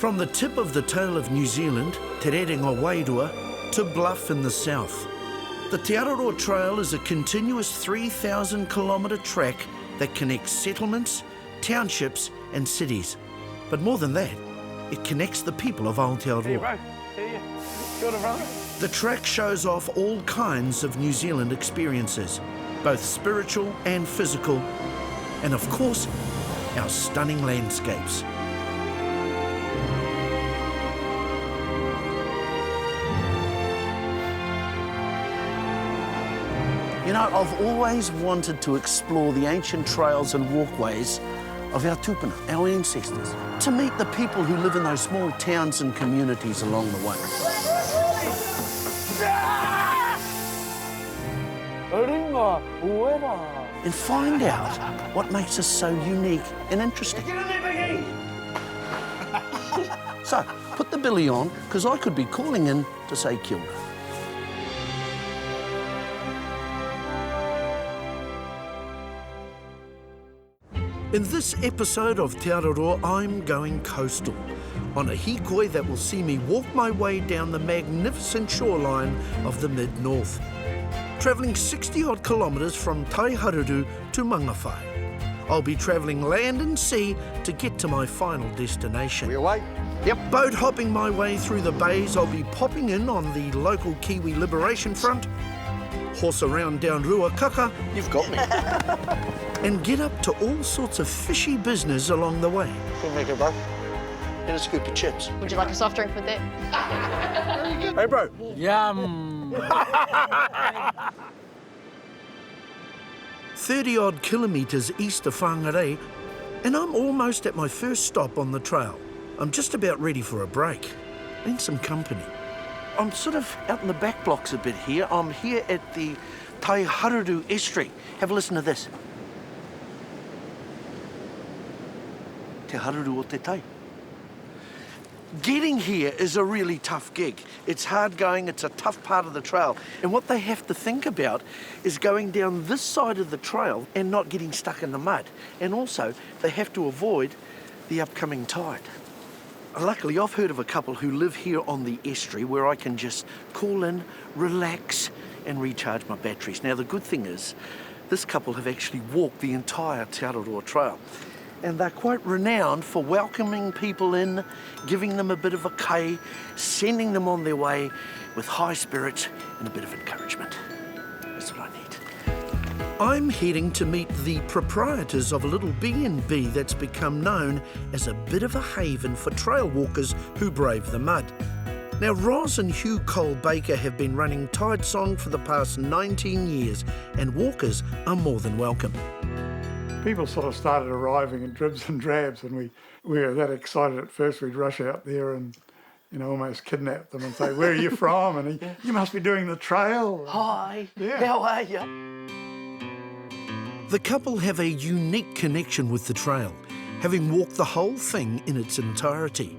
From the tip of the tail of New Zealand, Te Araroa, to Bluff in the south. The Te Araroa Trail is a continuous 3,000 kilometre track that connects settlements, townships and cities. But more than that, it connects the people of Aotearoa. Hey bro, hey, kia ora, brother. The track shows off all kinds of New Zealand experiences, both spiritual and physical, and of course, our stunning landscapes. You know, I've always wanted to explore the ancient trails and walkways of our tupuna, our ancestors, to meet the people who live in those small towns and communities along the way. And find out what makes us so unique and interesting. So, put the billy on, because I could be calling in to say kia ora. In this episode of Te Araroa, I'm going coastal, on a hikoi that will see me walk my way down the magnificent shoreline of the mid-north, travelling 60-odd kilometres from Tai Harudu to Mangawhai. I'll be travelling land and sea to get to my final destination. We away? Yep, boat hopping my way through the bays. I'll be popping in on the local Kiwi Liberation Front, horse around down Ruakaka. You've got me. And get up to all sorts of fishy business along the way. We'll make it, bro. And a scoop of chips. Would you like a soft drink with that? Hey, bro. Yum. 30-odd kilometres east of Whangarei, and I'm almost at my first stop on the trail. I'm just about ready for a break and some company. I'm sort of out in the back blocks a bit here. I'm here at the Tai Harudu estuary. Have a listen to this. Te Harudu o te Tai. Getting here is a really tough gig. It's hard going, it's a tough part of the trail. And what they have to think about is going down this side of the trail and not getting stuck in the mud. And also, they have to avoid the upcoming tide. Luckily, I've heard of a couple who live here on the estuary where I can just call in, relax, and recharge my batteries. Now, the good thing is, this couple have actually walked the entire Te Araroa Trail. And they're quite renowned for welcoming people in, giving them a bit of a kei, sending them on their way with high spirits and a bit of encouragement. That's what I need. I'm heading to meet the proprietors of a little B&B that's become known as a bit of a haven for trail walkers who brave the mud. Now, Ros and Hugh Cole-Baker have been running Tidesong for the past 19 years, and walkers are more than welcome. People sort of started arriving in dribs and drabs, and we were that excited at first we'd rush out there and, you know, almost kidnap them and say, "Where are you from?" And "You must be doing the trail." Hi, Yeah. How are you? The couple have a unique connection with the trail, having walked the whole thing in its entirety.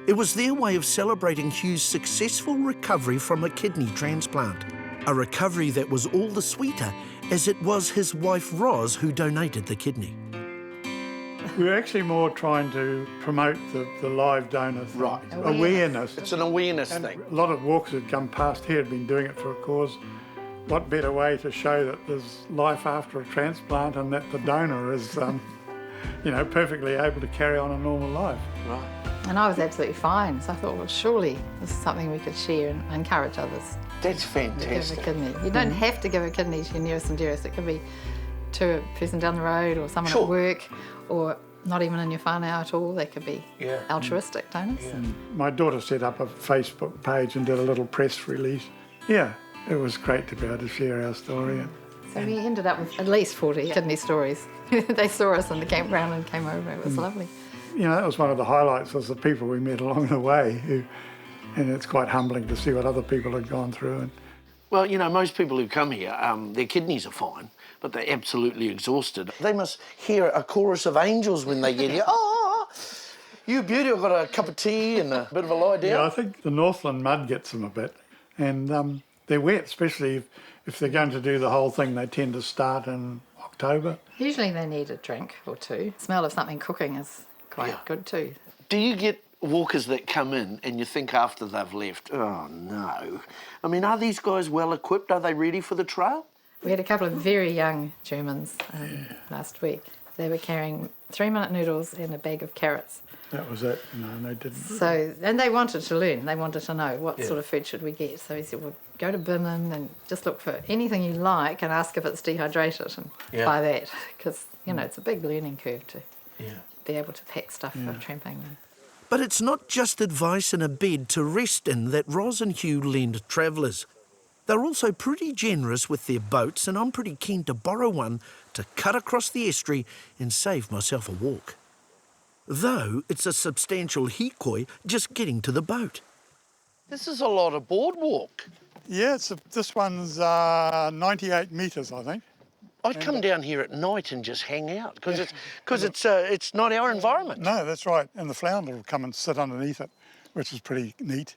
It was their way of celebrating Hugh's successful recovery from a kidney transplant, a recovery that was all the sweeter as it was his wife Ros who donated the kidney. We were actually more trying to promote the live donor thing. Right. Awareness. It's an awareness And thing. a lot of walkers had come past here had been doing it for a cause. What better way to show that there's life after a transplant and that the donor is, you know, perfectly able to carry on a normal life. Right. And I was absolutely fine, so I thought, well, surely this is something we could share and encourage others That's to give a fantastic. kidney. You don't have to give a kidney to your nearest and dearest. It could be to a person down the road or someone Sure. at work or not even in your whānau at all. They could be Yeah. altruistic donors. My daughter set up a Facebook page and did a little press release. Yeah, it was great to be able to share our story. So we ended up with at least 40 kidney stories. They saw us in the campground and came over. It was lovely. You know, that was one of the highlights, was the people we met along the way, and it's quite humbling to see what other people had gone through. And Well, you know, most people who come here, their kidneys are fine, but they're absolutely exhausted. They must hear a chorus of angels when they get here. Oh, you beauty, I've got a cup of tea and a bit of a lie down. yeah, I think the Northland mud gets them a bit, and they're wet, especially if they're going to do the whole thing. They tend to start in October. Usually they need a drink or two. The smell of something cooking is quite good too. Do you get walkers that come in and you think after they've left, oh no. I mean, are these guys well equipped? Are they ready for the trail? We had a couple of very young Germans last week. They were carrying 3-minute noodles and a bag of carrots. That was it, you know, and they didn't. So, and they wanted to learn. They wanted to know what sort of food should we get. So he said, well, go to Binnan and just look for anything you like and ask if it's dehydrated and buy that. Because, you know, it's a big learning curve to be able to pack stuff for tramping. But it's not just advice and a bed to rest in that Ros and Hugh lend travellers. They're also pretty generous with their boats, and I'm pretty keen to borrow one to cut across the estuary and save myself a walk. Though it's a substantial hikoi just getting to the boat. This is a lot of boardwalk. Yeah, this one's 98 metres, I think. I'd come down here at night and just hang out because it's not our environment. No, that's right. And the flounder will come and sit underneath it, which is pretty neat,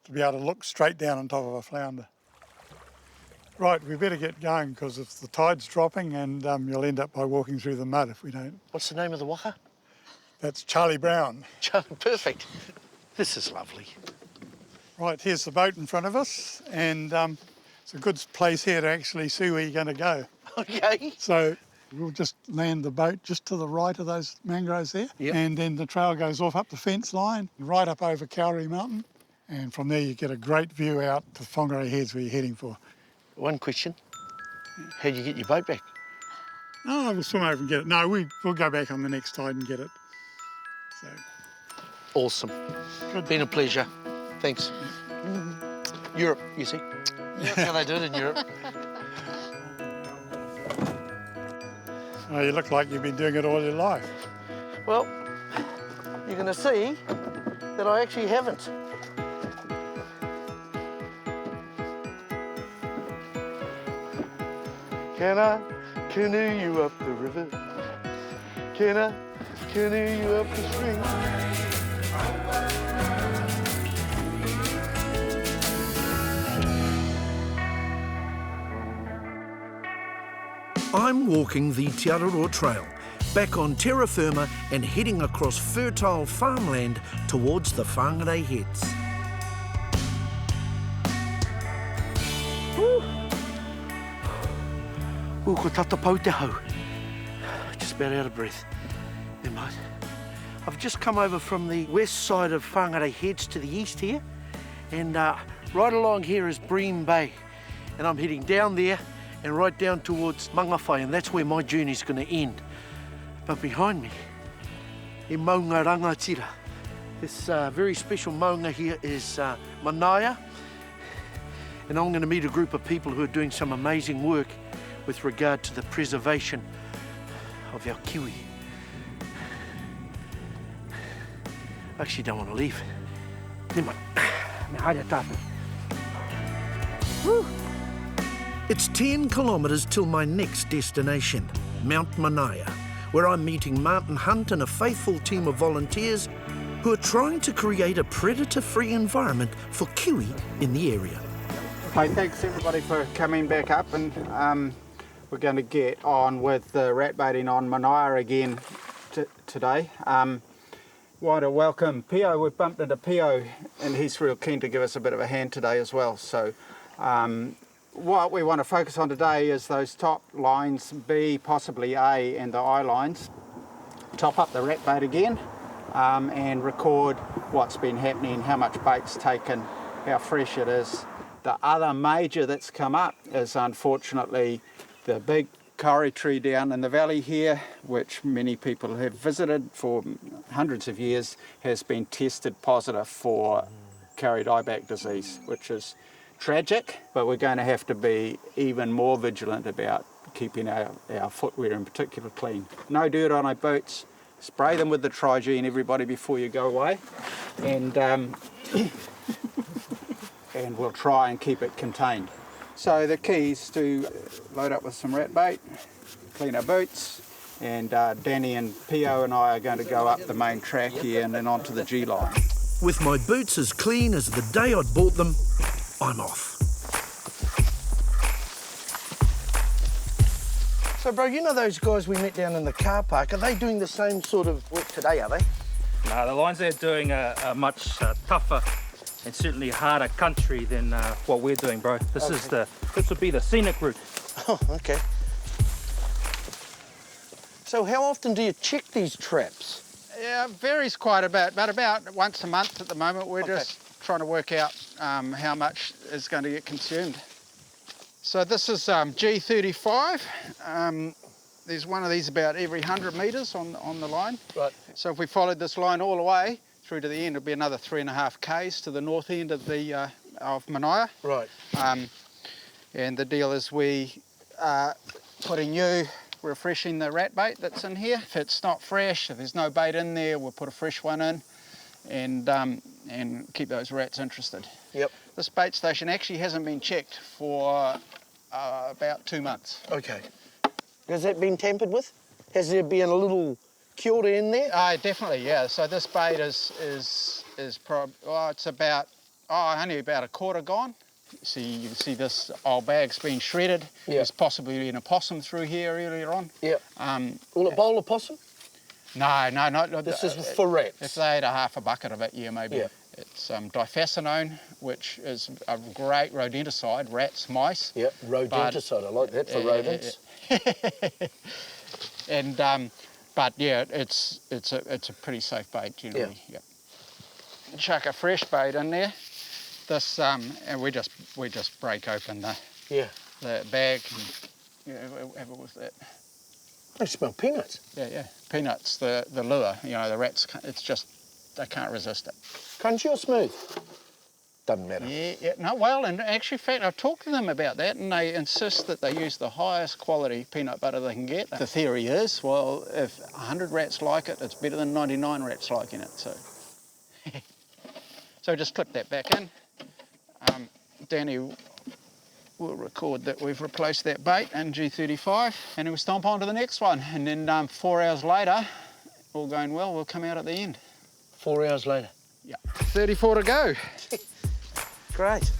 to be able to look straight down on top of a flounder. Right, we better get going because if the tide's dropping and you'll end up by walking through the mud if we don't. What's the name of the waka? That's Charlie Brown. Perfect. This is lovely. Right, here's the boat in front of us, and it's a good place here to actually see where you're going to go. Okay. So we'll just land the boat just to the right of those mangroves there, and then the trail goes off up the fence line, right up over Kauri Mountain, and from there you get a great view out to Whangarei Heads where you're heading for. One question. How'd you get your boat back? Oh, we'll swim over and get it. No, we'll go back on the next tide and get it. So. Awesome. Good. Been a pleasure. Thanks. Europe, you see. That's how they do it in Europe. Oh, you look like you've been doing it all your life. Well, you're going to see that I actually haven't. Can I canoe you up the river? Can I canoe you up the stream? I'm walking the Te Araroa Trail, back on terra firma and heading across fertile farmland towards the Whangarei Heads. Ooh, ko tata pau te hau. Just about out of breath. Never mind. I've just come over from the west side of Whangarei Heads to the east here, and right along here is Bream Bay, and I'm heading down there and right down towards Mangawhai, and that's where my journey's going to end. But behind me, in Maunga Rangatira, this very special maunga here is Manaia, and I'm going to meet a group of people who are doing some amazing work with regard to the preservation of our kiwi. I actually don't want to leave. Never mind. Me haere tātou. Woo! It's 10 kilometres till my next destination, Mount Manaia, where I'm meeting Martin Hunt and a faithful team of volunteers who are trying to create a predator-free environment for kiwi in the area. Hi, thanks everybody for coming back up, and we're going to get on with the rat baiting on Manaia again today. Want to welcome Pio. We've bumped into Pio and he's real keen to give us a bit of a hand today as well. So what we want to focus on today is those top lines, B, possibly A, and the I lines. Top up the rat bait again and record what's been happening, how much bait's taken, how fresh it is. The other major that's come up is unfortunately the big kauri tree down in the valley here, which many people have visited for hundreds of years, has been tested positive for carried eyeback disease, which is tragic, but we're going to have to be even more vigilant about keeping our footwear in particular clean. No dirt on our boots, spray them with the Trigene, everybody, before you go away, and we'll try and keep it contained. So the key is to load up with some rat bait, clean our boots, and Danny and Pio and I are going to go up the main track here and then onto the G-line. With my boots as clean as the day I'd bought them, I'm off. So, bro, you know those guys we met down in the car park? Are they doing the same sort of work today, are they? No, the lines they're doing are much tougher and certainly harder country than what we're doing, bro. This would be the scenic route. Oh, okay. So how often do you check these traps? Yeah, it varies quite a bit, but about once a month at the moment. We're just trying to work out how much is going to get consumed. So this is G35. There's one of these about every 100 metres on the line. Right. So if we followed this line all the way through to the end, it'll be another 3.5 k's to the north end of the of Manaia. Right. And the deal is we putting new, refreshing the rat bait that's in here. If it's not fresh, if there's no bait in there, we'll put a fresh one in and keep those rats interested. Yep. This bait station actually hasn't been checked for about 2 months. Okay. Has that been tampered with? Has there been a little kia ora in there? Definitely, yeah. So this bait is it's about only about a quarter gone. See, you can see this old bag's been shredded. Yeah. There's possibly been a possum through here earlier on. Yeah. Will it bowl a possum? No. This is for rats. If they ate a half a bucket of it, yeah, maybe. Yeah. It's diphacinone, which is a great rodenticide, rats, mice. Yeah, rodenticide. I like that for rodents. And but yeah, it's a pretty safe bait generally. Yeah. Chuck a fresh bait in there. This and we just break open the bag and have it with that. They smell peanuts. Yeah. Peanuts, the lure. You know, the rats. It's just they can't resist it. Crunchy or smooth? Doesn't matter. Yeah. No, well, and actually, in fact, I've talked to them about that, and they insist that they use the highest quality peanut butter they can get. The theory is, well, if 100 rats like it, it's better than 99 rats liking it. So just clip that back in. Danny will record that we've replaced that bait in G35, and we'll stomp on to the next one. And then 4 hours later, all going well, we'll come out at the end. 4 hours later. Yeah. 34 to go. Great.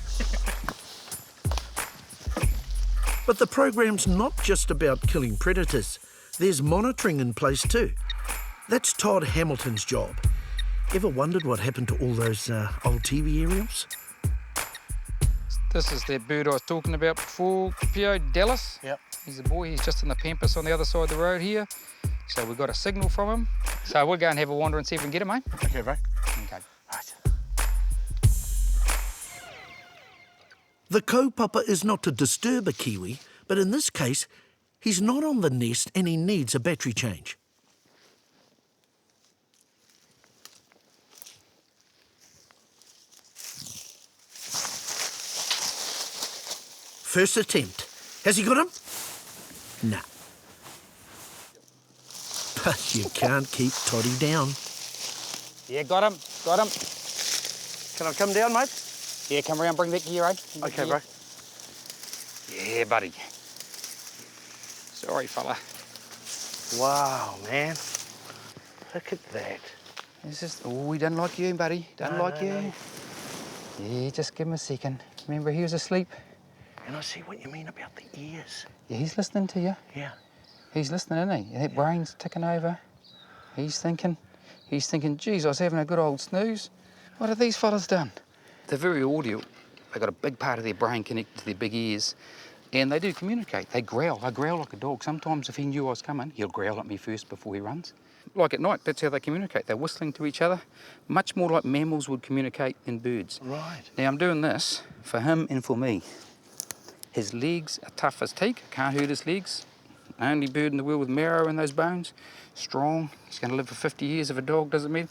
But the program's not just about killing predators. There's monitoring in place too. That's Todd Hamilton's job. Ever wondered what happened to all those old TV aerials? This is that bird I was talking about before, Pio Dallas. Yep. He's a boy, he's just in the pampas on the other side of the road here. So we've got a signal from him. So we'll go and have a wander and see if we can get him, mate. Okay, bro. Okay. Right. The kaupapa is not to disturb a kiwi, but in this case, he's not on the nest and he needs a battery change. First attempt. Has he got him? Nah. But you can't keep Toddy down. Yeah, got him. Can I come down, mate? Yeah, come around, bring that gear, eh? Okay, bro. Yeah, buddy. Sorry, fella. Wow, man. Look at that. It's just, he doesn't like you, buddy. Doesn't like you. No. Yeah, just give him a second. Remember, he was asleep. And I see what you mean about the ears. Yeah, he's listening to you. Yeah. He's listening, isn't he? That brain's ticking over. He's thinking, geez, I was having a good old snooze. What have these fellas done? They're very audio. They've got a big part of their brain connected to their big ears. And they do communicate. They growl. They growl like a dog. Sometimes if he knew I was coming, he'll growl at me first before he runs. Like at night, that's how they communicate. They're whistling to each other, much more like mammals would communicate than birds. Right. Now, I'm doing this for him and for me. His legs are tough as teak. Can't hurt his legs. Only bird in the world with marrow in those bones. Strong. He's going to live for 50 years if a dog doesn't mean.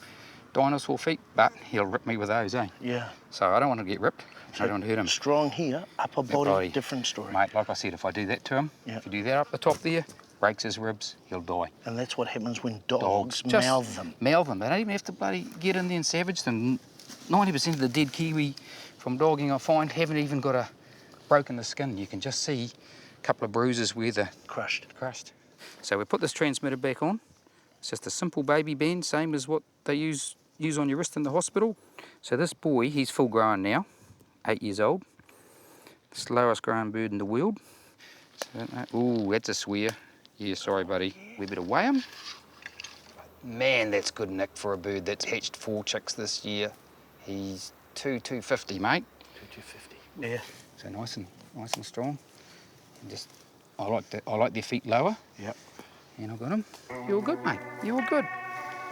Dinosaur feet, but he'll rip me with those, eh? Yeah. So I don't want to get ripped. I don't want to hurt him. Strong here, upper body, different story. Mate, like I said, if I do that to him, if you do that up the top there, breaks his ribs, he'll die. And that's what happens when dogs Just mouth them. Mouth them. They don't even have to bloody get in there and savage them. 90% of the dead kiwi from dogging I find haven't even got broken the skin. You can just see a couple of bruises where they're crushed. So we put this transmitter back on. It's just a simple baby band, same as what they use on your wrist in the hospital. So this boy, he's full grown now, 8 years old. The slowest growing bird in the world. So, ooh, that's a swear. Yeah, sorry, buddy. We better weigh him. Man, that's good nick for a bird that's hatched 4 chicks this year. He's 250, mate. 250. Yeah. So nice and strong. And just, I like their feet lower. Yep. And I've got him. You're good, mate. You're good.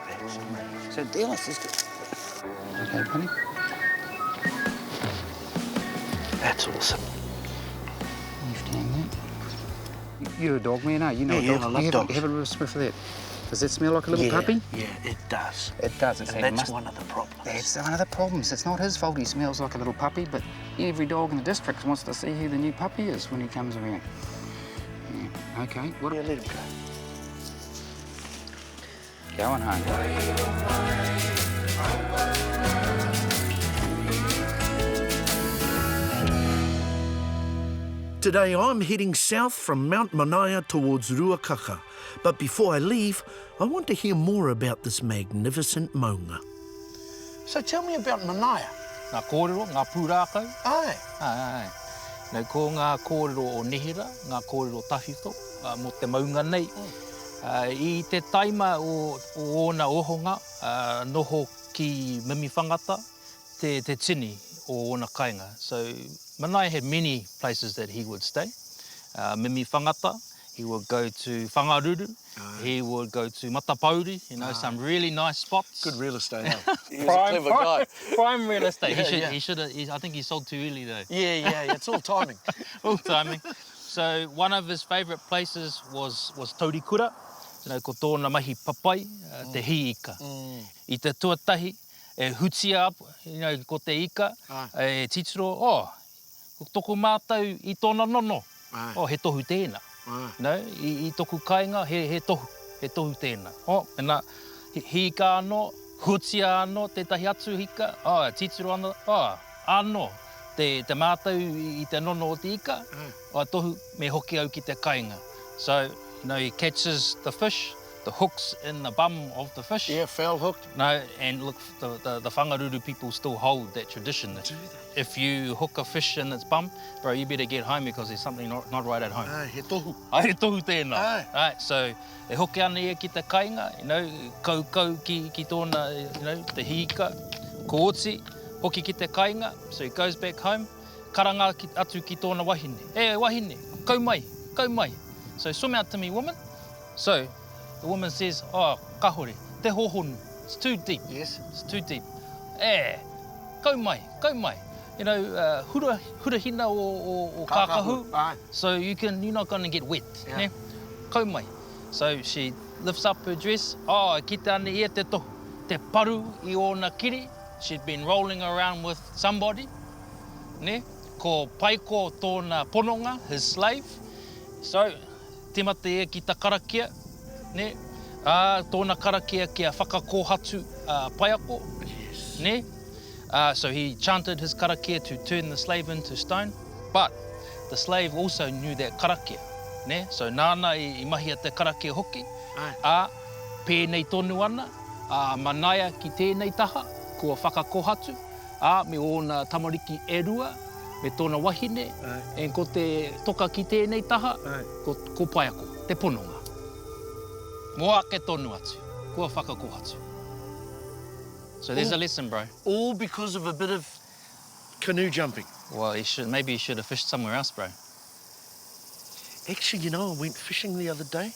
Thanks. So Dallas is good. Okay, buddy. That's awesome. You're a dog man, aren't you? Yeah, I love dogs. Have a little sniff of that. Does that smell like a little puppy? Yeah, it does. It does. And that's one of the problems. That's one of the problems. It's not his fault he smells like a little puppy, but every dog in the district wants to see who the new puppy is when he comes around. Yeah, okay. Yeah, let him go. Going home. Today I'm heading south from Mount Manaia towards Ruakaka. But before I leave, I want to hear more about this magnificent maunga. So tell me about Manaia. Ngā kōrero, ngā pūrākau. Aye. Nau ko ngā kōrero o Nehera, ngā kōrero tawhito, mo te maunga nei. I te taima o ōna ohonga, noho ki mimi whangata, te tini o ōna kainga. So Manaia had many places that he would stay. Mimi whangata, he would go to Whangaruru, he would go to Matapauri, some really nice spots. Good real estate, huh? He was a clever guy. Prime real estate. Yeah, he should have. I think he sold too early though. Yeah, it's all timing. All timing. So one of his favourite places was Taurikura, ko tōna mahi papai, te hiika. I te tuatahi, e hutia up, ko te ika, e titiro, ko toko mātou I tōna nono, he tohu tēnā. I toku kāinga, he tohu tēnā. Ena, hiika anō, hutia anō, tētahi atu hika, titiro anō, te mātou I te nono o te ika, tohu me hoki au ki te kāinga. So, he catches the fish, the hooks in the bum of the fish. Yeah, foul hooked. No, and look, the Whangaruru people still hold that tradition. Do they? If you hook a fish in its bum, bro, you better get home because there's something not right at home. He tohu. He tohu tēnā. Right, so e hoki ana ia ki te kāinga, kau ki tōna, te hika, ko oti, hoki ki te kāinga, so he goes back home, karanga atu ki tōna wahine. Wahine, kau mai. So swim out to me, woman. So the woman says, kahore, te hohonu, it's too deep. Yes. It's too deep. Kau mai. Hurahina o kākahu. So you're not going to get wet. Yeah. Kau mai. So she lifts up her dress. Ki te ane ia te tohu. Te paru I ōna kiri. She'd been rolling around with somebody. Ko paiko tōna pononga, his slave. So, te mate e ki ta karakia, tōna karakia kia whakakohatu paiako. Yes. So he chanted his karakia to turn the slave into stone, but the slave also knew that karakia. So nāna I mahia te karakia hoki, pēnei tonu ana, Manaia ki tēnei taha, kua whakakohatu, me ōna tamariki e rua, me tōna wahine, and ko te toka ki tēnei taha, ko paiako, te pononga. Moa ke tonu atu, kua whakakohatu. So there's a lesson, bro. All because of a bit of canoe jumping. Well, maybe you should have fished somewhere else, bro. Actually, I went fishing the other day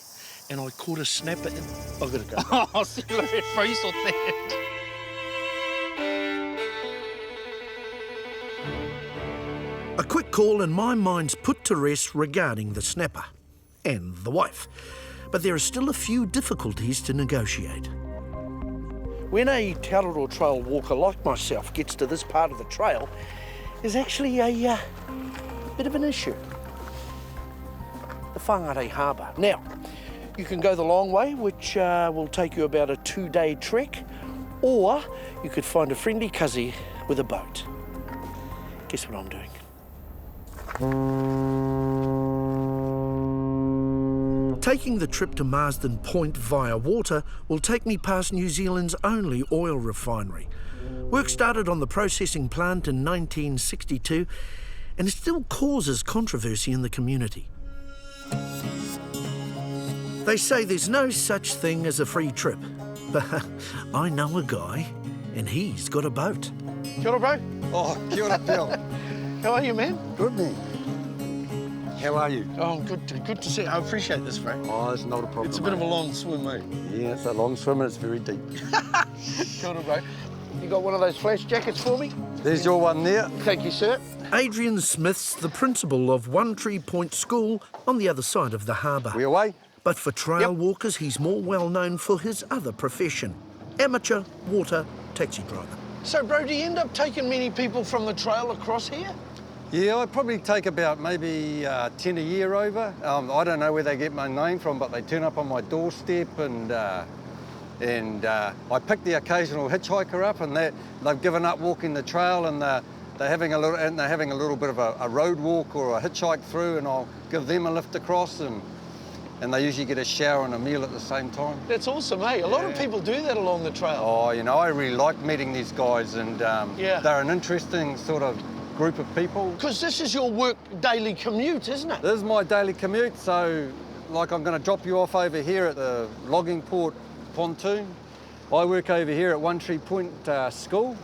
and I caught a snapper and I gotta go. See you later, bro, you saw that. A quick call and my mind's put to rest regarding the snapper and the wife. But there are still a few difficulties to negotiate. When a Te Araroa trail walker like myself gets to this part of the trail, there's actually a bit of an issue. The Whangarei Harbour. Now, you can go the long way, which will take you about a 2-day trek, or you could find a friendly cuzzy with a boat. Guess what I'm doing? Taking the trip to Marsden Point via water will take me past New Zealand's only oil refinery. Work started on the processing plant in 1962 and it still causes controversy in the community. They say there's no such thing as a free trip, but I know a guy and he's got a boat. Kia ora, bro. Oh, kia ora, Bill. How are you, man? Good, man. How are you? Oh, good to see you. I appreciate this, bro. Oh, it's not a problem. It's a bit of a long swim, mate. Yeah, it's a long swim and it's very deep. Kia ora, bro. You got one of those flash jackets for me? There's your one there. Thank you, sir. Adrian Smith's the principal of One Tree Point School on the other side of the harbour. We away? But for trail walkers, he's more well known for his other profession, amateur water taxi driver. So, bro, do you end up taking many people from the trail across here? Yeah, I probably take about maybe 10 a year over. I don't know where they get my name from, but they turn up on my doorstep and I pick the occasional hitchhiker up, and they've given up walking the trail, and they're having a little bit of a road walk or a hitchhike through, and I'll give them a lift across, and they usually get a shower and a meal at the same time. That's awesome, eh? A lot of people do that along the trail. Oh, you know, I really like meeting these guys, and they're an interesting sort of group of people. Because this is your work daily commute, isn't it? This is my daily commute, so like I'm going to drop you off over here at the logging port pontoon. I work over here at One Tree Point School,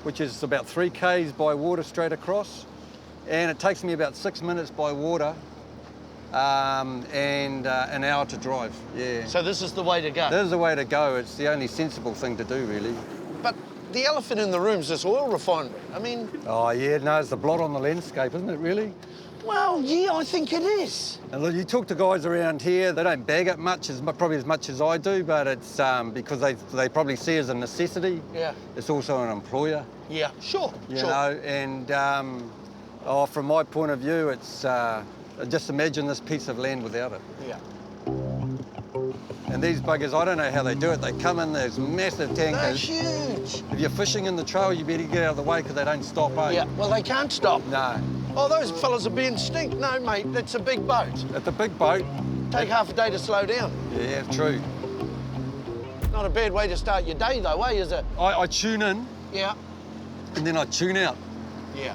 which is about 3 k's by water straight across, and it takes me about 6 minutes by water and an hour to drive. Yeah. So this is the way to go? This is the way to go. It's the only sensible thing to do, really. But the elephant in the room is this oil refinery. I mean... Oh, yeah, no, it's the blot on the landscape, isn't it, really? Well, yeah, I think it is. And look, you talk to guys around here, they don't bag it much, probably as much as I do, but it's because they probably see it as a necessity. Yeah. It's also an employer. Yeah, sure, You know, and from my point of view, it's just imagine this piece of land without it. Yeah. And these buggers, I don't know how they do it. They come in, there's massive tankers. They're huge. If you're fishing in the trail, you better get out of the way because they don't stop, eh? Yeah, well, they can't stop. No. Oh, those fellas are being stink. No, mate, that's a big boat. It's a big boat. Take half a day to slow down. Yeah, true. Not a bad way to start your day, though, eh, is it? I tune in. Yeah. And then I tune out. Yeah.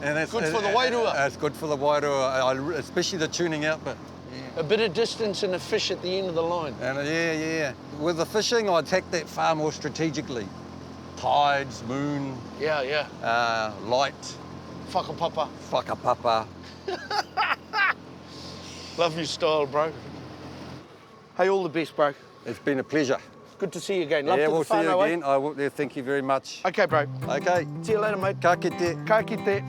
And that's Good for the wairua. It's good for the wairua, especially the tuning out bit. Yeah. A bit of distance and a fish at the end of the line. And yeah. With the fishing, I attack that far more strategically. Tides, moon. Yeah. Light. Whakapapa. Whakapapa. Love your style, bro. Hey, all the best, bro. It's been a pleasure. Good to see you again. Love yeah, to we'll the whānau, see you eh? again. I will, yeah, thank you very much. Okay, bro. Okay. See you later, mate. Ka kite. Ka kite.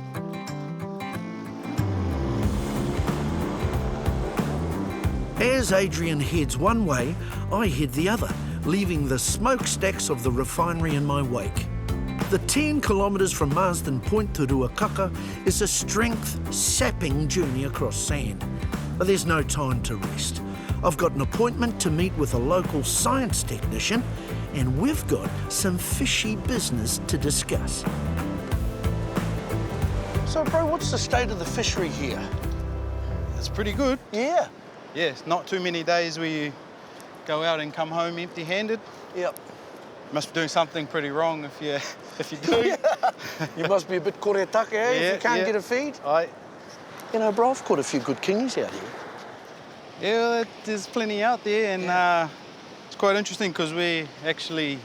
As Adrian heads one way, I head the other, leaving the smokestacks of the refinery in my wake. The 10 kilometres from Marsden Point to Ruakaka is a strength-sapping journey across sand. But there's no time to rest. I've got an appointment to meet with a local science technician, and we've got some fishy business to discuss. So, bro, what's the state of the fishery here? It's pretty good. Yeah. Yeah, it's not too many days where you go out and come home empty-handed. Yep. You must be doing something pretty wrong if you do. You must be a bit koretake, eh, if you can't get a feed? You know, bro, I've caught a few good kingies out here. Yeah, there's plenty out there, and it's quite interesting because we're actually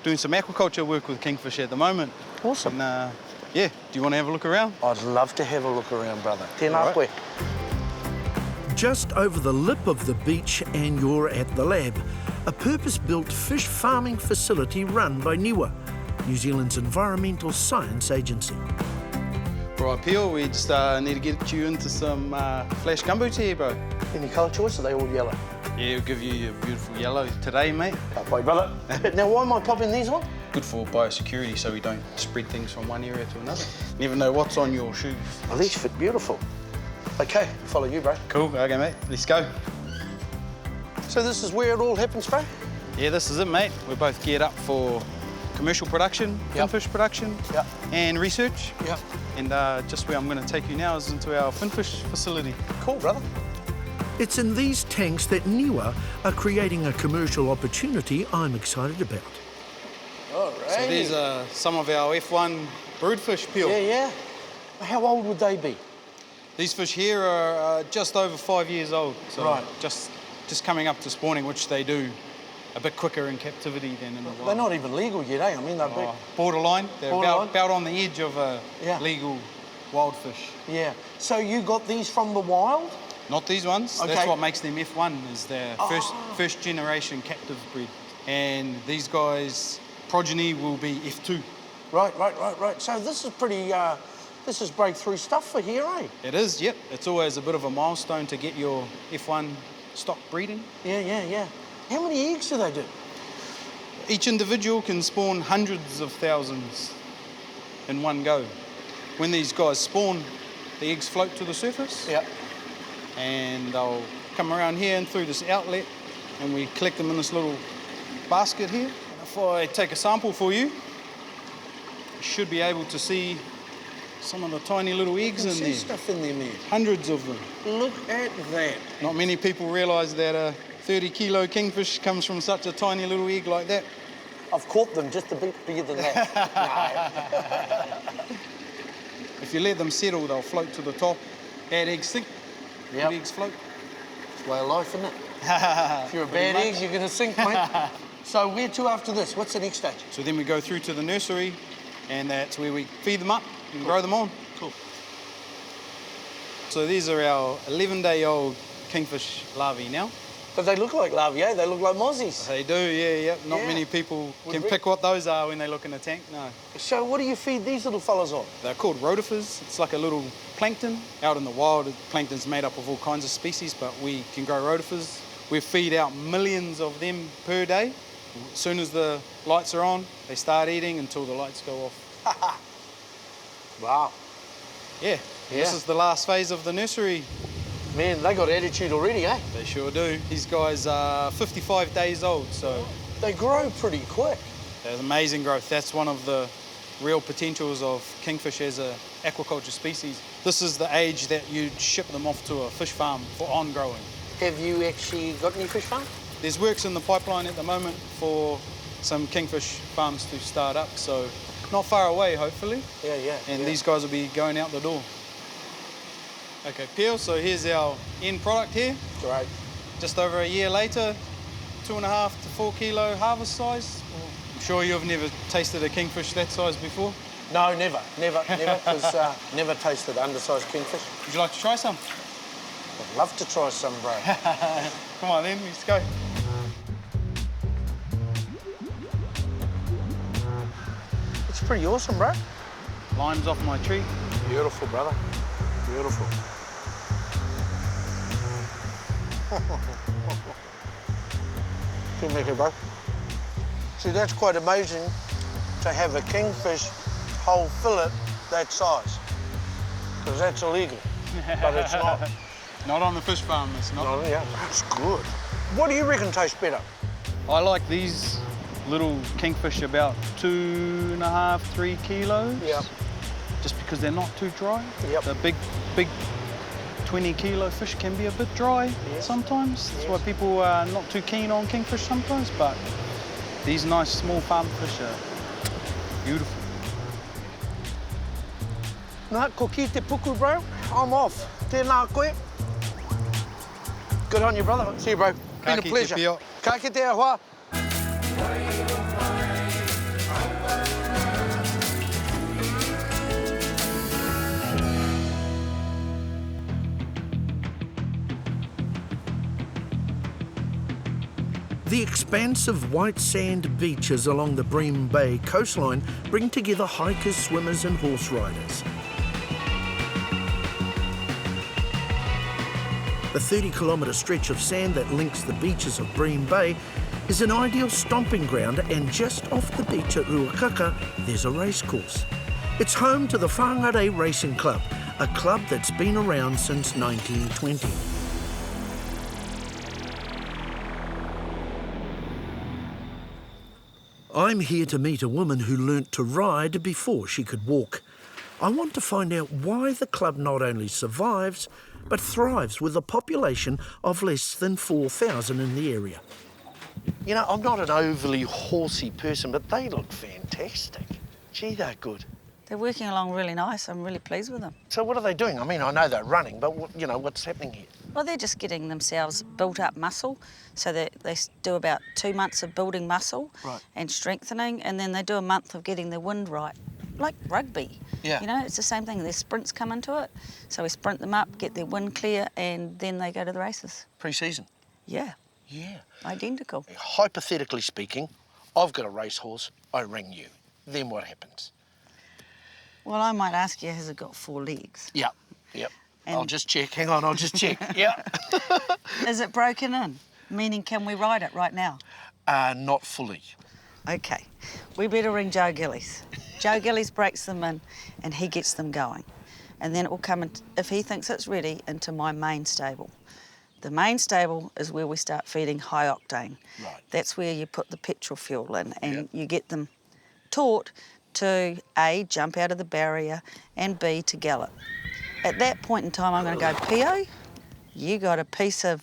doing some aquaculture work with kingfish at the moment. Awesome. And, yeah, do you want to have a look around? I'd love to have a look around, brother. Tēnā All koe. Just over the lip of the beach and you're at the lab, a purpose-built fish farming facility run by NIWA, New Zealand's environmental science agency. For IPL, we just need to get you into some flash gumboots here, bro. Any colour choice, are they all yellow? Yeah, we'll give you your beautiful yellow today, mate. Okay, brother. Now, why am I popping these on? Good for biosecurity, so we don't spread things from one area to another. Never know what's on your shoes. Oh, these fit beautiful. Okay, follow you, bro. Cool, okay, mate. Let's go. So this is where it all happens, bro? Yeah, this is it, mate. We're both geared up for commercial production, finfish production, and research. Yep. And just where I'm going to take you now is into our finfish facility. Cool, brother. It's in these tanks that NIWA are creating a commercial opportunity I'm excited about. All right. So these are some of our F1 broodfish peel. Yeah. How old would they be? These fish here are just over 5 years old. So Right. just just coming up to spawning, which they do a bit quicker in captivity than in the wild. They're not even legal yet, eh? I mean, they're big. Borderline. They're Borderline. about on the edge of a legal wild fish. Yeah. So you got these from the wild? Not these ones. Okay. That's what makes them F1, is their first generation captive breed. And these guys, progeny will be F2. Right. So this is pretty, this is breakthrough stuff for here, eh? It is, yep. It's always a bit of a milestone to get your F1 stock breeding. Yeah. How many eggs do they do? Each individual can spawn hundreds of thousands in one go. When these guys spawn, the eggs float to the surface. Yeah. And they'll come around here and through this outlet, and we collect them in this little basket here. If I take a sample for you, you should be able to see some of the tiny little eggs in there. Stuff in there, man. Hundreds of them. Look at that. Not many people realise that a 30-kilo kingfish comes from such a tiny little egg like that. I've caught them just a bit bigger than that. If you let them settle, they'll float to the top. Bad eggs sink. Yep. Good eggs float. It's way of life, isn't it? If you're a bad egg, you're going to sink, mate. So where to after this? What's the next stage? So then we go through to the nursery, and that's where we feed them up and grow them on. Cool. So these are our 11-day-old kingfish larvae now. But they look like larvae, eh? They look like mozzies. They do, yeah. Not many people can pick what those are when they look in a tank, no. So what do you feed these little fellas on? They're called rotifers. It's like a little plankton. Out in the wild, plankton's made up of all kinds of species, but we can grow rotifers. We feed out millions of them per day. As soon as the lights are on, they start eating until the lights go off. Wow. Yeah. This is the last phase of the nursery. Man, they got attitude already, eh? They sure do. These guys are 55 days old, so... They grow pretty quick. There's amazing growth. That's one of the real potentials of kingfish as an aquaculture species. This is the age that you'd ship them off to a fish farm for on-growing. Have you actually got any fish farm? There's works in the pipeline at the moment for some kingfish farms to start up, so not far away, hopefully. Yeah. And these guys will be going out the door. Okay, Peel, so here's our end product here. Great. Just over a year later, 2.5 to 4 kilo harvest size. I'm sure you've never tasted a kingfish that size before? No, never, because never tasted undersized kingfish. Would you like to try some? I'd love to try some, bro. Come on then, let's go. It's pretty awesome, bro. Limes off my tree. Beautiful, brother. Beautiful. Good maker, bro. See, that's quite amazing to have a kingfish whole fillet that size, because that's illegal, but it's not. Not on the fish farm, it's not. No, yeah, it's good. What do you reckon tastes better? I like these little kingfish about 2.5, 3 kilos. Yeah. Just because they're not too dry. Yep. The big 20-kilo fish can be a bit dry sometimes. That's why people are not too keen on kingfish sometimes, but these nice small farm fish are beautiful. Nā, ko ki te puku, bro. I'm off. Tēnā koe. Good on you, brother. See you, bro. Been a pleasure. Ka kite ahoa. The expansive white sand beaches along the Bream Bay coastline bring together hikers, swimmers and horse riders. The 30-kilometre stretch of sand that links the beaches of Bream Bay is an ideal stomping ground, and just off the beach at Ruakaka, there's a racecourse. It's home to the Whangarei Racing Club, a club that's been around since 1920. I'm here to meet a woman who learnt to ride before she could walk. I want to find out why the club not only survives, but thrives with a population of less than 4,000 in the area. You know, I'm not an overly horsey person, but they look fantastic. Gee, they're good. They're working along really nice. I'm really pleased with them. So what are they doing? I mean, I know they're running, but you know, what's happening here? Well, they're just getting themselves built up muscle, so that they do about 2 months of building muscle and strengthening, and then they do a month of getting their wind right, like rugby. Yeah. You know, it's the same thing. Their sprints come into it, so we sprint them up, get their wind clear, and then they go to the races. Pre-season? Yeah. Yeah. Identical. Hypothetically speaking, I've got a racehorse, I ring you. Then what happens? Well, I might ask you, has it got 4 legs? Yep. I'll just check. Hang on, I'll just check. Yeah. Is it broken in? Meaning, can we ride it right now? Not fully. Okay. We better ring Joe Gillies. Joe Gillies breaks them in and he gets them going. And then it will come, if he thinks it's ready, into my main stable. The main stable is where we start feeding high octane. Right. That's where you put the petrol fuel in and you get them taught to A, jump out of the barrier, and B, to gallop. At that point in time, I'm going to go, Pio, you got a piece of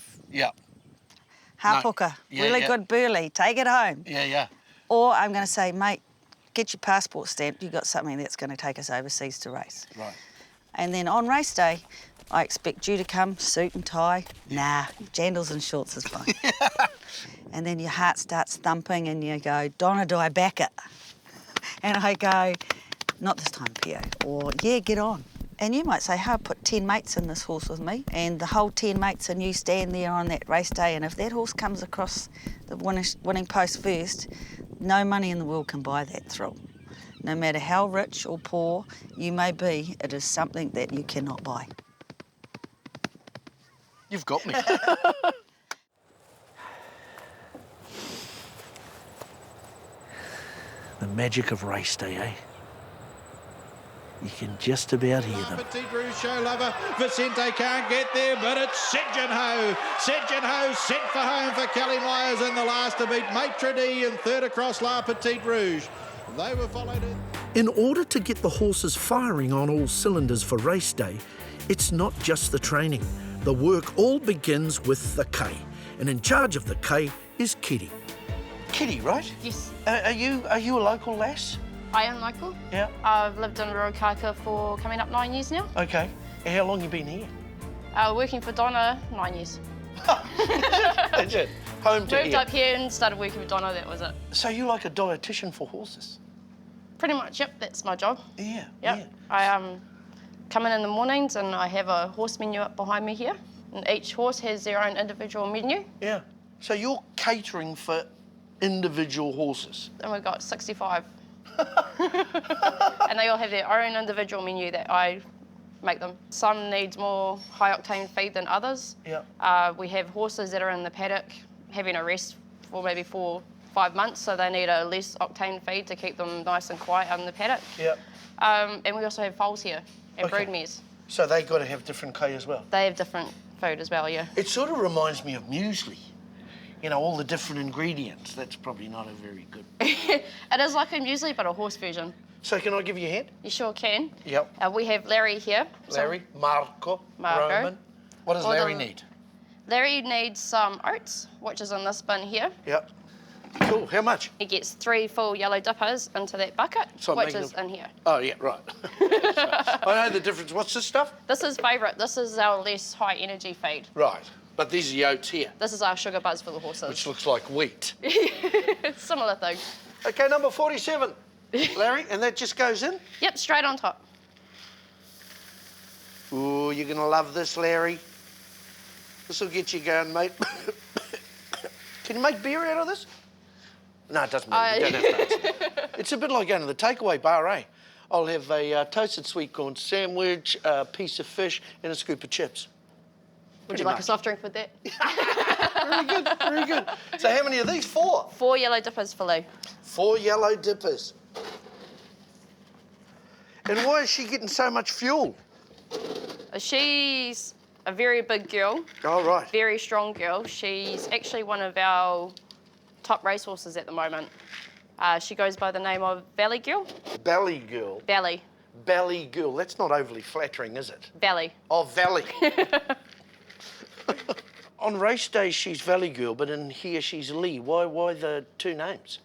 hapuka, really good burley, take it home. Yeah. Or I'm going to say, mate, get your passport stamped, you got something that's going to take us overseas to race. Right. And then on race day, I expect you to come, suit and tie. Nah, jandals and shorts is fine. And then your heart starts thumping and you go, Donna, do I back it? And I go, not this time, Pio. Or, yeah, get on. And you might say, hey, I put 10 mates in this horse with me, and the whole 10 mates and you stand there on that race day, and if that horse comes across the winning post first, no money in the world can buy that thrill. No matter how rich or poor you may be, it is something that you cannot buy. You've got me. The magic of race day, eh? You can just about hear them. Petite Rouge show lover. Vicente can't get there, but it's Sedgen Ho. Sedgen Ho sent for home for Kelly Myers in the last to beat Maitre D and third across La Petite Rouge. They were followed In order to get the horses firing on all cylinders for race day, it's not just the training. The work all begins with the K, and in charge of the K is Kitty. Kitty, right? Yes. Are you a local lass? I am local. Yeah. I've lived in Ruakaka for coming up 9 years now. Okay. And how long you been here? Working for Donna, 9 years. That's it. Home to Moved here. up here and started working with Donna, that was it. So you're like a dietitian for horses? Pretty much, yep, that's my job. Yeah. Yep. I come in the mornings and I have a horse menu up behind me here. And each horse has their own individual menu. Yeah. So you're catering for individual horses? And we've got 65. And they all have their own individual menu that I make them. Some needs more high octane feed than others. Yeah. We have horses that are in the paddock having a rest for maybe 4 or 5 months, so they need a less octane feed to keep them nice and quiet on the paddock. Yeah. And we also have foals here and broodmares. So they've got to have different K as well? They have different food as well, yeah. It sort of reminds me of muesli. You know, all the different ingredients. That's probably not a very good... It is like a muesli, but a horse version. So can I give you a hand? You sure can. Yep. We have Larry here. Larry, Marco, Roman. What does Larry need? Larry needs some oats, which is in this bin here. Yep. Cool. How much? He gets 3 full yellow dippers into that bucket, So which is in here. Oh, yeah, right. I know the difference. What's this stuff? This is favourite. This is our less high energy feed. Right. But these are the oats here. This is our sugar buzz for the horses. Which looks like wheat. Similar thing. Okay, number 47, Larry, and that just goes in? Yep, straight on top. Ooh, you're going to love this, Larry. This will get you going, mate. Can you make beer out of this? No, it doesn't matter. You don't have to. It's a bit like going to the takeaway bar, eh? I'll have a toasted sweet corn sandwich, a piece of fish, and a scoop of chips. Would you like a soft drink with that? Very good, very good. So how many are these? 4? 4 yellow dippers for Lou. 4 yellow dippers. And why is she getting so much fuel? She's a very big girl. Oh, right. Very strong girl. She's actually one of our top racehorses at the moment. She goes by the name of Valley Girl. Valley Girl? Valley. Valley Girl. That's not overly flattering, is it? Valley. Oh, Valley. On race day, she's Valley Girl, but in here, she's Lee. Why the 2 names?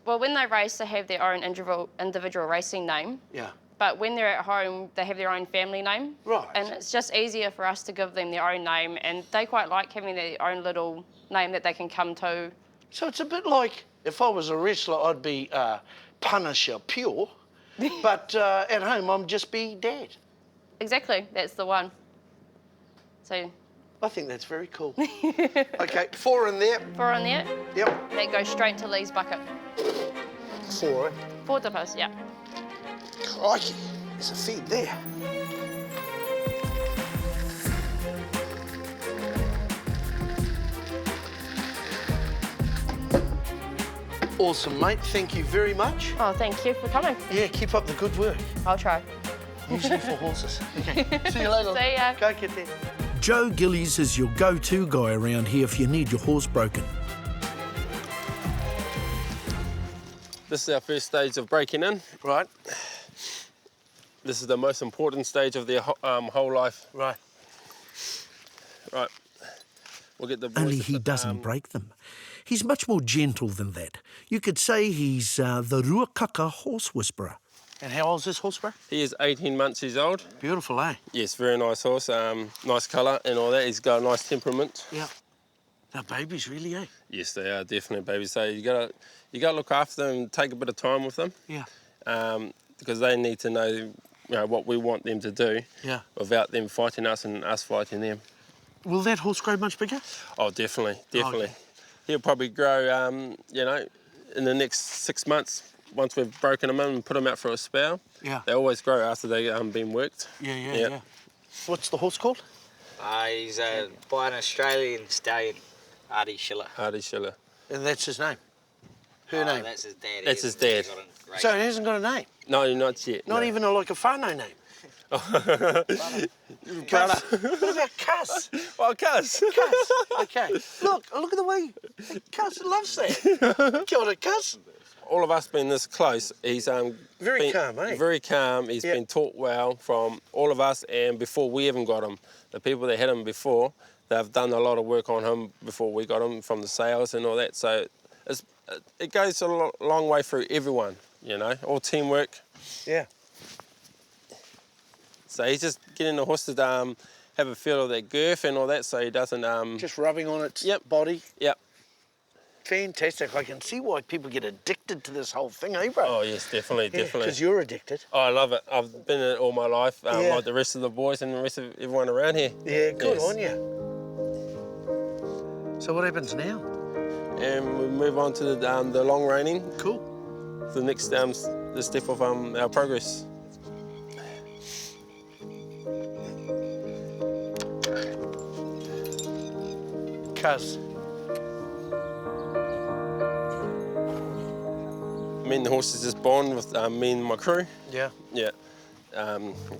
Well, when they race, they have their own individual racing name. Yeah. but when they're at home, they have their own family name. Right. And it's just easier for us to give them their own name, and they quite like having their own little name that they can come to. So it's a bit like if I was a wrestler, I'd be Punisher Pure, but at home I'm just be Dad. Exactly, that's the one. So I think that's very cool. Okay, 4 in there. 4 in there. Yep. That goes straight to Lee's bucket. 4, eh? 4 dippers, yeah. Crikey, there's a feed there. Awesome, mate. Thank you very much. Oh, thank you for coming. Yeah, keep up the good work. I'll try. Usually for horses. Okay, see you later. See ya. Go get there. Joe Gillies is your go-to guy around here if you need your horse broken. This is our first stage of breaking in. Right. This is the most important stage of their whole life. Right. Right. We'll get the boys Only to he put, doesn't break them. He's much more gentle than that. You could say he's the Ruakaka horse whisperer. And how old is this horse, bro? He is 18 months years old. Beautiful, eh? Yes, very nice horse. Nice colour and all that. He's got a nice temperament. Yeah. They're babies, really, eh? Yes, they are definitely babies. So you gotta look after them, take a bit of time with them. Yeah. Because they need to know, you know, what we want them to do. Yeah. Without them fighting us and us fighting them. Will that horse grow much bigger? Oh, definitely. Okay. He'll probably grow, you know, in the next 6 months. Once we've broken them in and put them out for a spell. Yeah. They always grow after they've been worked. Yeah. What's the horse called? He's by an Australian stallion, Artie Schiller. Artie Schiller. And that's his name? Her name? That's his dad. That's his dad. So it hasn't got a name? No, not yet. Not even like a whānau name? Brother. What about Cuss? Well, Cuss. Cuss, okay. Look at the way Cuss loves that. Kia ora, Cuss. All of us being this close, he's very calm, eh? Very calm. He's been taught well from all of us, and before we even got him, the people that had him before, they've done a lot of work on him before we got him, from the sales and all that. So it goes a long way through everyone, you know, all teamwork. Yeah. So he's just getting the horse to have a feel of that girth and all that, so he doesn't... Just rubbing on its body? Yep. Fantastic. I can see why people get addicted to this whole thing, eh, bro? Oh, yes, definitely. Because you're addicted. Oh, I love it. I've been in it all my life, like the rest of the boys and the rest of everyone around here. Yeah, good on you. So what happens now? And we move on to the long reining. Cool. The next the step of our progress. Cuz. Me and the horse is just bond with me and my crew. Yeah. Yeah.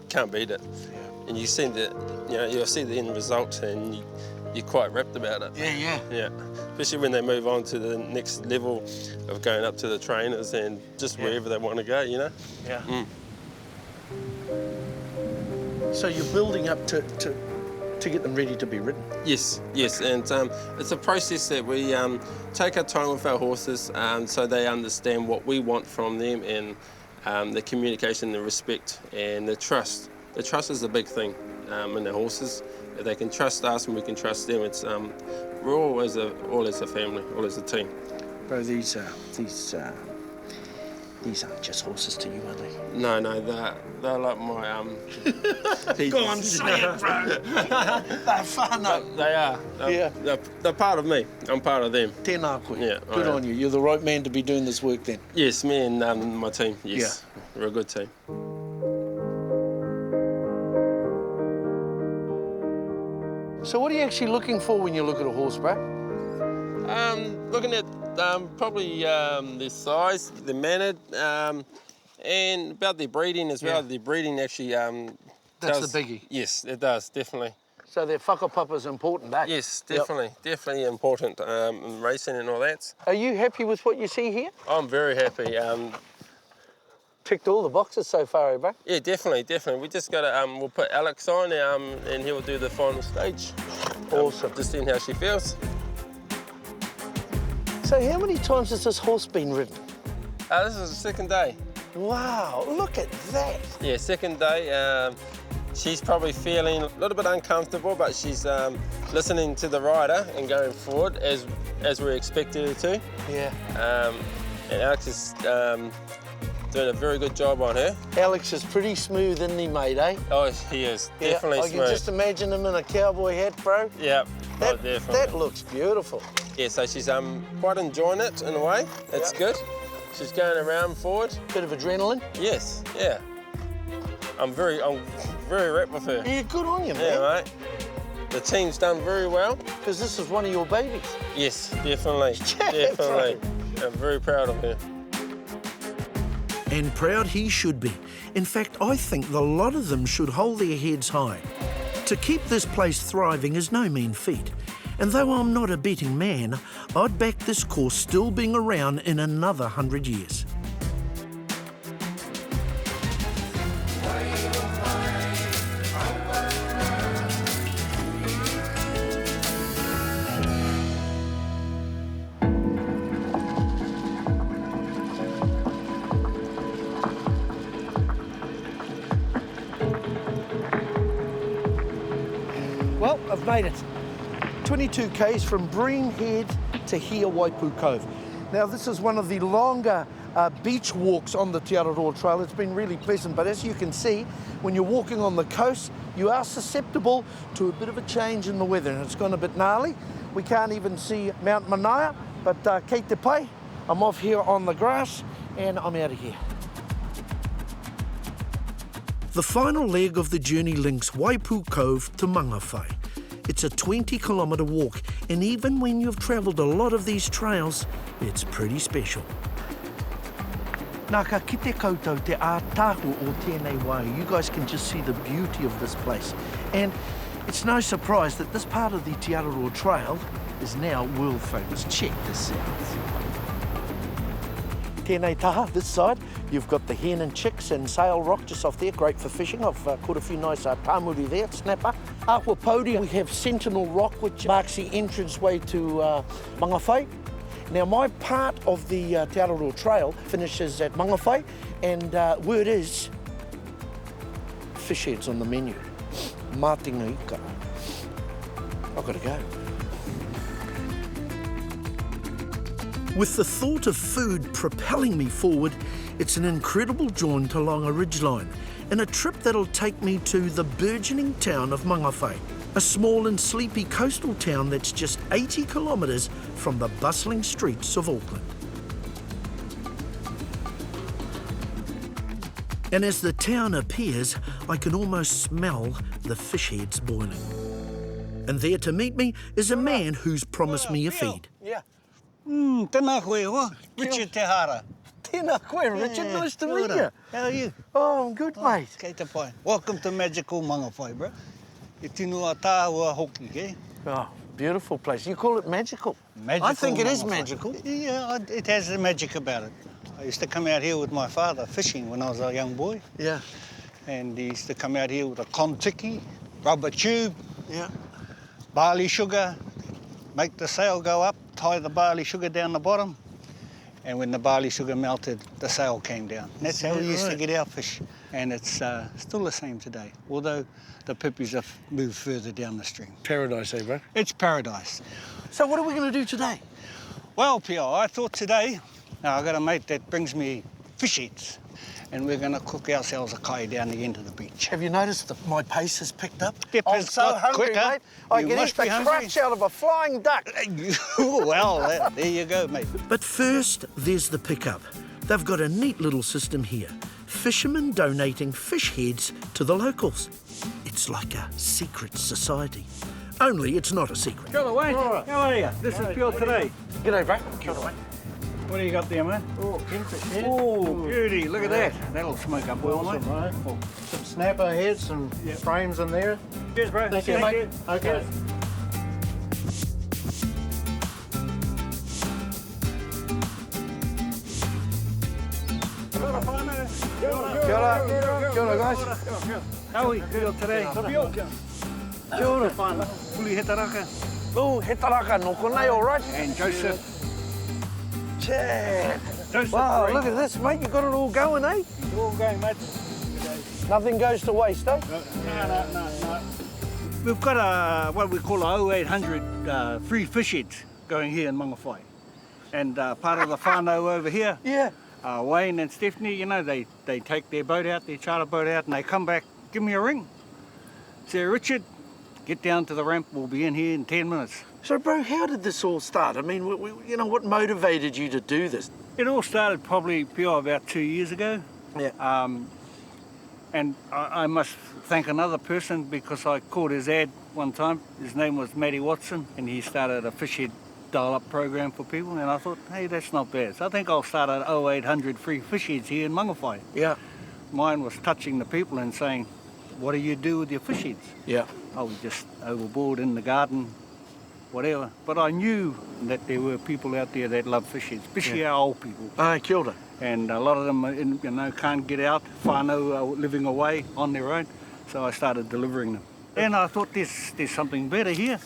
Can't beat it. Yeah. And you see you'll see the end result, and you're quite rapt about it. Yeah. Yeah. Especially when they move on to the next level of going up to the trainers and just wherever they want to go, you know? Yeah. Mm. So you're building up to get them ready to be ridden? Yes, and it's a process that we take our time with our horses so they understand what we want from them, and the communication, the respect and the trust. The trust is the big thing in the horses. If they can trust us and we can trust them, it's we're all as a family, all as a team. Bro, these aren't just horses to you, are they? No, they're like my Go on, say it, bro. They're fun, though. They are. They're part of me. I'm part of them. Tēnā koe. Yeah. Good on you. You're the right man to be doing this work then. Yes, me and my team. Yes, we're a good team. So what are you actually looking for when you look at a horse, bro? Looking at probably their size, their manner, and about their breeding as well. Their breeding actually That's the biggie. Yes, it does, definitely. So their whakapapa is important, eh? Yes, definitely important in racing and all that. Are you happy with what you see here? I'm very happy. Ticked all the boxes so far, eh, bro? Yeah, definitely. We just got to, we'll put Alex on and he'll do the final stage. Awesome. Just seeing how she feels. So how many times has this horse been ridden? This is the second day. Wow, look at that. Yeah, second day, she's probably feeling a little bit uncomfortable, but she's listening to the rider and going forward as we expected her to. Yeah. And Alex is doing a very good job on her. Alex is pretty smooth, isn't he, mate, eh? Oh, he is, definitely I smooth. can just imagine him in a cowboy hat, bro. Yeah, That, definitely. that looks beautiful. Yeah, so she's quite enjoying it in a way. It's good. She's going around forward. Bit of adrenaline? Yes, yeah. I'm very wrapped with her. Yeah, good on you, man. Yeah, mate. The team's done very well. Because this is one of your babies. Yes, definitely. Yeah, definitely. right. I'm very proud of her. And proud he should be. In fact, I think the lot of them should hold their heads high. To keep this place thriving is no mean feat. And though I'm not a betting man, I'd back this course still being around in another 100 years. Well, I've made it. 22 k's from Breen Head to here, Waipu Cove. Now, this is one of the longer beach walks on the Te Araroa Trail. It's been really pleasant, but as you can see, when you're walking on the coast, you are susceptible to a bit of a change in the weather, and it's gone a bit gnarly. We can't even see Mount Manaia, but kei te pai, I'm off here on the grass, and I'm out of here. The final leg of the journey links Waipu Cove to Mangawhai. It's a 20-kilometre walk, and even when you've travelled a lot of these trails, it's pretty special. Nā ka kite koutou te ātahu o tēnei wai. You guys can just see the beauty of this place. And it's no surprise that this part of the Te Araroa Trail is now world famous. Check this out. Tēnei taha, this side, you've got the hen and chicks and sail rock just off there, great for fishing. I've caught a few nice tāmuri there, snapper. Aqua podium, we have Sentinel Rock, which marks the entranceway to Mangawhai. Now, my part of the Te Araroa Trail finishes at Mangawhai, and word is, fish heads on the menu. Mātinga ika. I've got to go. With the thought of food propelling me forward, it's an incredible jaunt along a ridgeline and a trip that'll take me to the burgeoning town of Mangawhai, a small and sleepy coastal town that's just 80 kilometres from the bustling streets of Auckland. And as the town appears, I can almost smell the fish heads boiling. And there to meet me is a man who's promised me a feed. Yeah. Tēnā koe hoa, Richard Te Hara. Tēnā koe, Richard, nice to meet you. How are you? Oh, I'm good, mate. Kei te pai. Welcome to magical Mangawhai, bro. E tinua tāua hoki, ke? Oh, beautiful place. You call it magical? Magical I think it is Mangawhai. magical. Yeah, it has a magic about it. I used to come out here with my father fishing when I was a young boy. Yeah. And he used to come out here with a kontiki, rubber tube, Yeah. barley sugar, make the sail go up, tie the barley sugar down the bottom, and when the barley sugar melted, the sail came down. That's how we used to get our fish, and it's still the same today, although the pippies have moved further down the stream. Paradise, eh, bro? It's paradise. So what are we going to do today? Well, Pio, I thought today, now I've got a mate that brings me fish heads, and we're going to cook ourselves a kai down the end of the beach. Have you noticed that my pace has picked up? Yep, I'm it's so got hungry, quicker. mate. I You can must eat the be hungry. crutch out of a flying duck. Well, there you go, mate. But first, there's the pickup. They've got a neat little system here. Fishermen donating fish heads to the locals. It's like a secret society. Only it's not a secret. Kia ora, mate. How are you? This is Bill today. G'day, bro. Kia ora, mate. What do you got there, mate? Oh, kingfish head. Oh, beauty. Look at that. That'll smoke up well, mate. Some snapper heads, some frames in there. Cheers, bro. Thank you, mate. Okay. Kia ora. Kia ora, guys. How are we feel today? Kia ora. Puli he taraka. Oh, he taraka no konei, all right? And Joseph. Chad. Wow, look at this, mate. You got it all going, eh? It's all going, mate. Nothing goes to waste, eh? No. We've got what we call a 0800 free fish heads going here in Mangawhai. And part of the whānau over here, Wayne and Stephanie, you know, they take their boat out, their charter boat out, and they come back, give me a ring. Say, Richard, get down to the ramp, we'll be in here in 10 minutes. So, bro, how did this all start? I mean, you know, what motivated you to do this? It all started probably about 2 years ago. Yeah. And I must thank another person because I caught his ad one time. His name was Matty Watson, and he started a fish head dial-up program for people, and I thought, hey, that's not bad. So I think I'll start an 0800 free fish heads here in Mangawhai. Yeah. Mine was touching the people and saying, what do you do with your fish heads? Yeah. I was just overboard in the garden, whatever. But I knew that there were people out there that love fish heads, especially our old people. Kia ora. And a lot of them, you know, can't get out, whānau are living away on their own. So I started delivering them. And I thought there's something better here.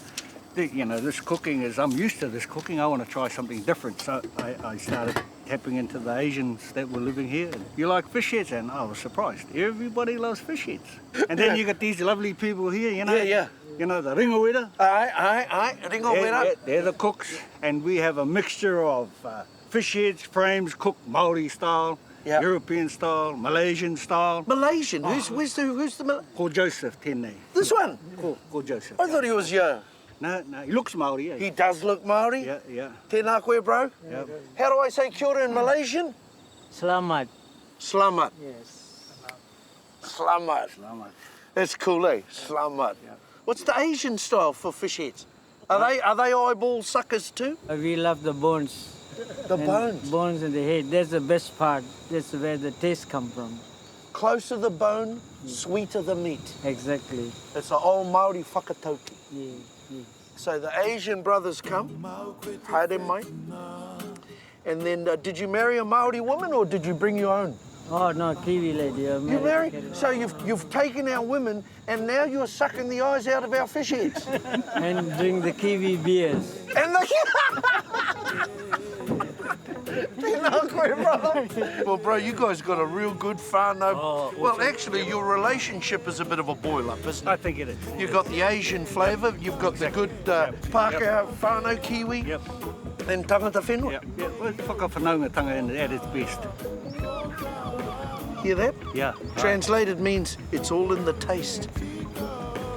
You know, this cooking is, I'm used to this cooking, I want to try something different. So I started tapping into the Asians that were living here. You like fish heads? And I was surprised. Everybody loves fish heads. And then you got these lovely people here, you know. Yeah. You know, the ringawera. Aye, ringawera. They're the cooks. And we have a mixture of fish heads, frames, cooked Māori style, European style, Malaysian style. Malaysian? Who's the Malaysian? Called Joseph Tene. This one? Called Joseph. I thought he was No, he looks Māori, eh? He does look Māori? Yeah. Tēnā koe, bro? Yeah. How do I say kia ora in Malaysian? Selamat. Selamat. Yes. Selamat. That's cool, eh? Selamat. Yeah. What's the Asian style for fish heads? Are they eyeball suckers too? We love the bones. The bones? Bones in the head. That's the best part. That's where the taste come from. Closer the bone, sweeter the meat. Exactly. It's an old Māori whakatauki. Yeah. So the Asian brothers come, haere mai. And then did you marry a Māori woman or did you bring your own? Oh no, Kiwi lady. You married? So you've taken our women and now you're sucking the eyes out of our fish heads. And drink the Kiwi beers. And well, bro, you guys got a real good whānau. Well, actually, your relationship is a bit of a boil-up, isn't it? I think it is. You've got the Asian flavour, you've got the good Pākehā whānau Kiwi, and tangata whenua. Yeah, well, whakawhanaungatanga at its best. Hear that? Yeah. Translated means it's all in the taste.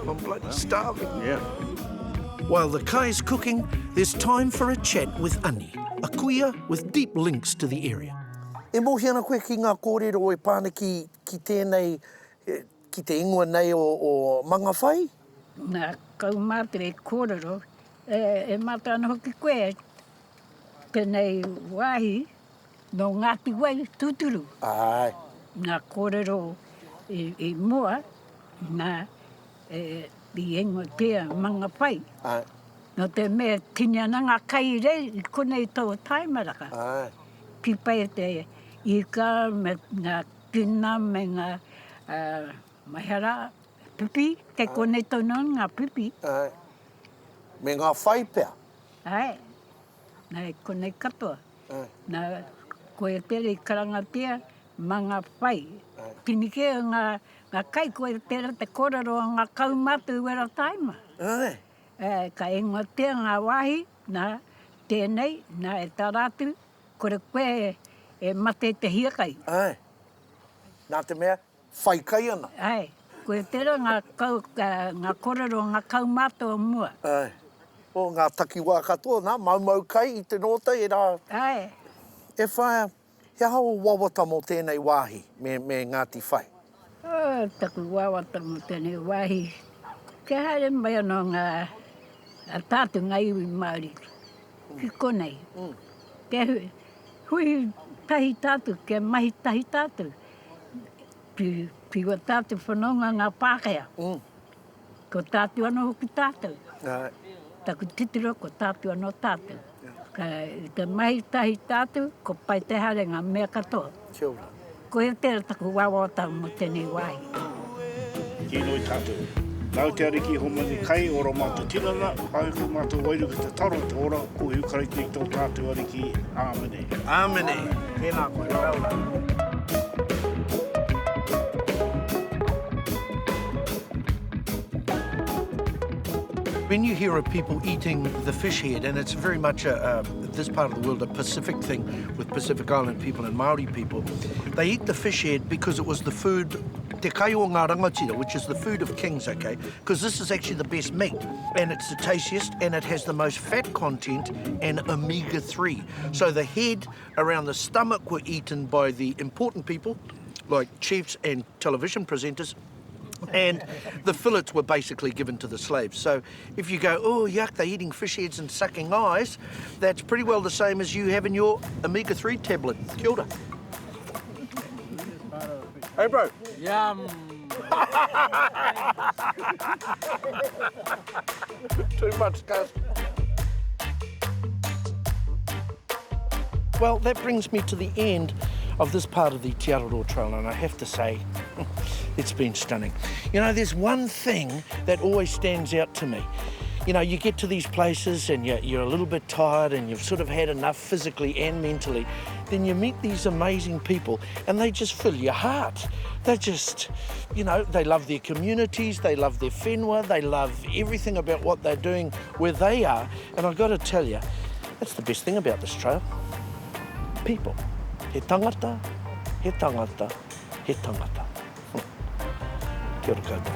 I'm bloody starving. Yeah. While the kai's cooking, there's time for a chat with Ani, a kuia with deep links to the area. E mohi ana koe ki ngā kōrero e pāna ki tēnei, ki te ingoa nei o Mangawhai? Nā kaumātere kōrero, e mata ana hoki koe, tēnei wāhi no Ngāti Wai Tūturu. Ai. Nā kōrero e mua, nā i ingoa Mangawhai. Ai. No te mea tini ana ngā kai rei i konei tau taimaraka. Ai. Ki pai te ika me ngā kina me ngā mahara pipi, te konei tau ngā pipi. Ai. Me ngā whai pia. Ai. Nā konei katoa. Ai. Nā koe tere i karanga pia Mangawhai. Tini ke ngā kai koe tere te kōrero ngā kaumatu wera taima. Ai. Ka ingoatea ngā wāhi, nā tēnei, nā e taratu, kore koe e mate te hiakai. Ai. Nā te mea, whai kai ana. Ai. Koe tera ngā kōrero, ngā kaumātua mua. Ai. O ngā takiwā katoa, nā maumau kai i te nota, e rā. Ai. E whaia, he hao wawata mō tēnei wāhi me Ngāti Whai? Taku wawata mō tēnei wāhi. Ke haere mai anō ngā tātu ngā iwi Māori. Ki konei. Ke hui tahi tātu, ke mahi tahi tātu. Pi wa tātu whanonga ngā Pākehā. Ko tātu anō hoki tātu. Taku titiro ko tātu anō tātu. Ka mahi tahi tātu, ko pai te hare ngā mea katoa. Kia ora. Ko e tera taku wawata mo tēnei wāhi. Tēnoi tātou. Nau te ariki ho mani kai ora mātou tinana, pai ko mātou wairu ki te taro te ora, ko hiu kariki tō tātou ariki, āmene. Āmene, tēnā koe, well done. When you hear of people eating the fish head, and it's very much this part of the world a Pacific thing with Pacific Island people and Maori people, they eat the fish head because it was the food, te kai o ngā rangatira, which is the food of kings, okay? Because this is actually the best meat, and it's the tastiest, and it has the most fat content and omega-3. So the head around the stomach were eaten by the important people, like chiefs and television presenters, and the fillets were basically given to the slaves. So if you go, oh yuck, they're eating fish heads and sucking eyes, that's pretty well the same as you having your omega-3 tablet. Kia ora. Hey bro. Yum. Too much custard. Well, that brings me to the end of this part of the Te Araroa Trail, and I have to say, it's been stunning. You know, there's one thing that always stands out to me. You know, you get to these places and you're a little bit tired and you've sort of had enough physically and mentally. Then you meet these amazing people and they just fill your heart. They just, you know, they love their communities, they love their whenua, they love everything about what they're doing where they are. And I've got to tell you, that's the best thing about this trail. People. He tangata, he tangata, he tangata. Kia ora koutou.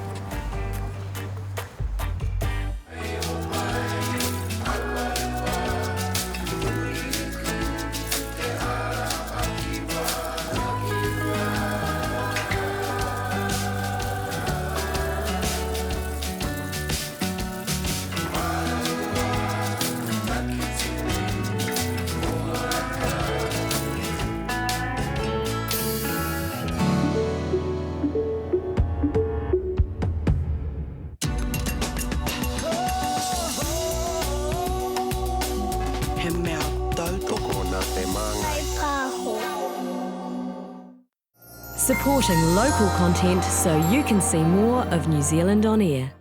Supporting local content so you can see more of New Zealand on air.